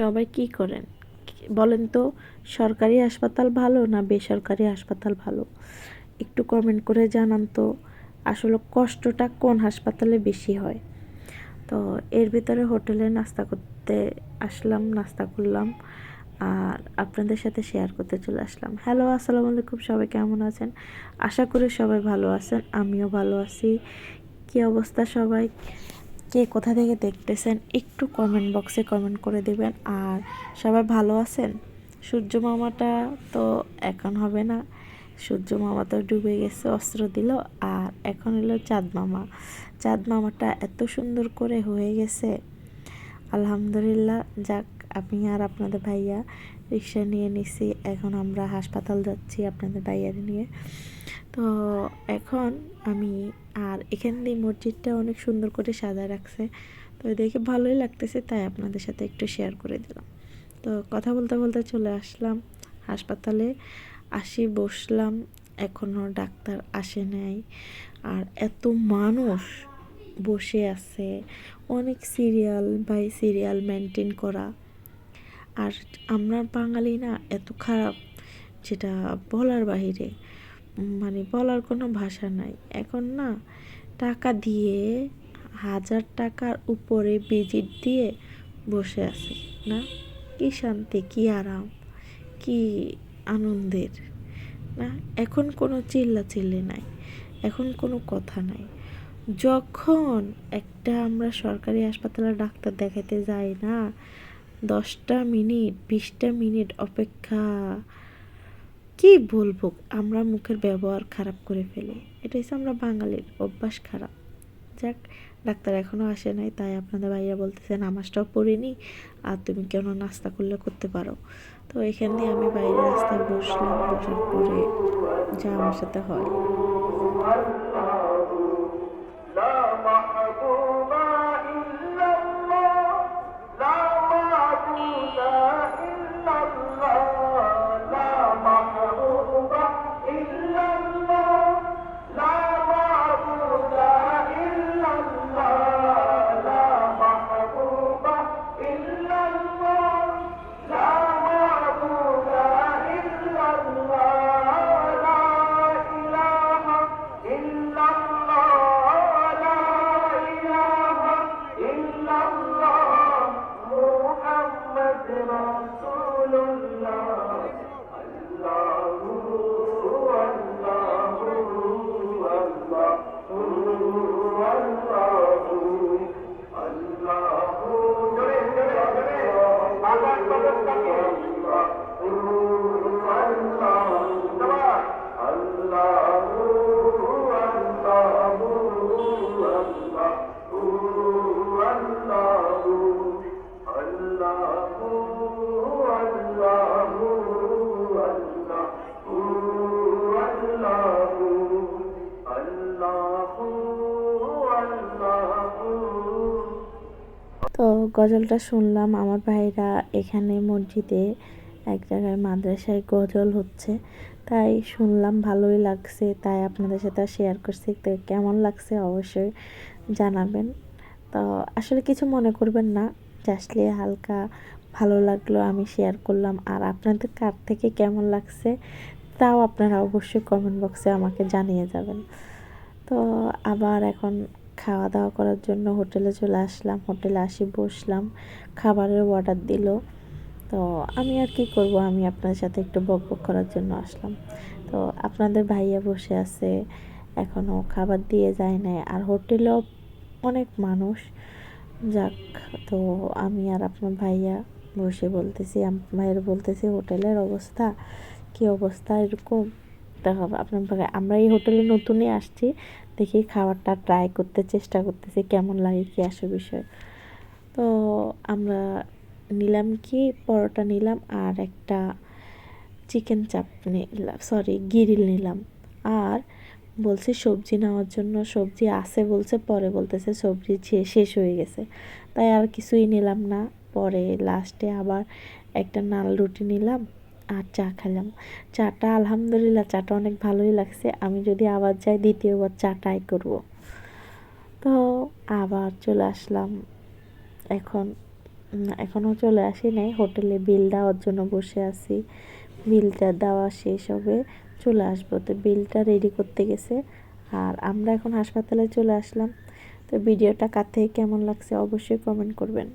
সবাই কি করেন বলেন তো? সরকারি হাসপাতাল ভালো না বেসরকারি হাসপাতাল ভালো? একটু কমেন্ট করে জানান তো। আসলে কষ্টটা কোন হাসপাতালে বেশি হয়? তো এর ভিতরে হোটেলে নাস্তা করতে আসলাম, নাস্তা করলাম আর আপনাদের সাথে শেয়ার করতে চলে আসলাম। হ্যালো, আসসালামু আলাইকুম, সবাই কেমন আছেন? আশা করি সবাই ভালো আছেন, আমিও ভালো আছি। কী অবস্থা সবাই? কে কোথা থেকে দেখতেছেন একটু কমেন্ট বক্সে কমেন্ট করে দেবেন। আর সবাই ভালো আছেন? সূর্য মামাটা তো এখন হবে না, সূর্য মামা তো ডুবে গেছে, অস্ত্র দিল। আর এখন হলো চাঁদ মামা। চাঁদ মামাটা এত সুন্দর করে হয়ে গেছে, আলহামদুলিল্লাহ। যাক, আমি আর আপনাদের ভাইয়া রিক্সা নিয়ে নিছি, এখন আমরা হাসপাতাল যাচ্ছি আপনাদের ভাইয়ার নিয়ে। তো এখন আমি আর এখান দিয়ে মসজিদটা অনেক সুন্দর করে সাজায় রাখছে, তো দেখে ভালোই লাগতেছে, তাই আপনাদের সাথে একটু শেয়ার করে দিলাম। তো কথা বলতে বলতে চলে আসলাম হাসপাতালে, বসলাম। এখনও ডাক্তার আসে নাই, আর এত মানুষ বসে আছে, অনেক সিরিয়াল বাই সিরিয়াল মেনটেন করা। আর আমরা বাঙালি না এত খারাপ, যেটা বলার বাহিরে, মানে বলার কোনো ভাষা নাই। এখন না টাকা দিয়ে 1000 টাকার উপরে ভিজিট দিয়ে বসে আছে না, কি শান্তি, কি আরাম, কি আনন্দের না। এখন কোনো চিল্লাচিল্লি নাই, এখন কোনো কথা নাই। যখন একটা আমরা সরকারি হাসপাতালে ডাক্তার দেখাতে যাই না, 10টা মিনিট 20টা মিনিট অপেক্ষা, কি বলবো, আমরা মুখের ব্যবহার খারাপ করে ফেলি। এটা হচ্ছে আমরা বাঙালির অভ্যাস খারাপ। যাক, ডাক্তার এখনও আসে নাই, তাই আপনাদের ভাইয়া বলতেছে নামাজটাও পড়িনি, আর তুমি কেন নাস্তা করলে করতে পারো। তো এখান দিয়ে আমি বাইরে রাস্তায় বসলাম, বসার পরে যা আমার সাথে হয়। তো গজলটা শুনলাম, আমার ভাইরা এখানে মসজিদে এক জায়গায় মাদ্রাসায় গজল হচ্ছে, তাই শুনলাম, ভালোই লাগছে, তাই আপনাদের সাথে শেয়ার করছি। তো কেমন লাগছে অবশ্যই জানাবেন। তো আসলে কিছু মনে করবেন না, জাস্টলি হালকা ভালো লাগলো, আমি শেয়ার করলাম। আর আপনাদের কার থেকে কেমন লাগছে তাও আপনারা অবশ্যই কমেন্ট বক্সে আমাকে জানিয়ে যাবেন। তো আবার এখন খাওয়া দাওয়া করার জন্য হোটেলে চলে আসলাম। হোটেলে বসলাম, খাবারের অর্ডার দিল। তো আমি আর কি করব, আমি আপনার সাথে একটু বকবক করার জন্য আসলাম। তো আপনাদের ভাইয়া বসে আছে, এখনও খাবার দিয়ে যায় নাই, আর হোটেলেও অনেক মানুষ। যাক, তো আমি আর আপনার ভাইয়া বসে বলতেছি, ভাইয়ের বলতেছি হোটেলের অবস্থা, কি অবস্থা এরকম। দেখো আপনার ভাই, আমরা এই হোটেলে নতুনই আসছি, দেখি খাবারটা ট্রাই করতে চেষ্টা করতেছি কেমন লাগে, কি আসে বিষয়। তো আমরা নিলাম কি, পরোটা নিলাম আর একটা চিকেন চাপ নিলাম, সরি গ্রিল নিলাম। আর বলছি সবজি নেওয়ার জন্য, সবজি আছে বলছে, পরে বলতেছে সবজি শেষ হয়ে গেছে, তাই আর কিছুই নিলাম না। পরে লাস্টে আবার একটা নাল রুটি নিলাম আর চা খেলাম। চাটা আলহামদুলিল্লাহ, চাটা অনেক ভালোই লাগছে। আমি যদি আবার যাই দ্বিতীয়বার চা ট্রাই করব। তো আবার চলে আসলাম এখন এখনও চলে আসি নাই, হোটেলে বিল দেওয়ার জন্য বসে আছি। বিলটা দেওয়া শেষ হবে, চলে আসবো। তো বিলটা রেডি করতে গেছে, আর আমরা এখন হাসপাতালে চলে আসলাম। তো ভিডিওটা কার থেকে কেমন লাগছে অবশ্যই কমেন্ট করবেন।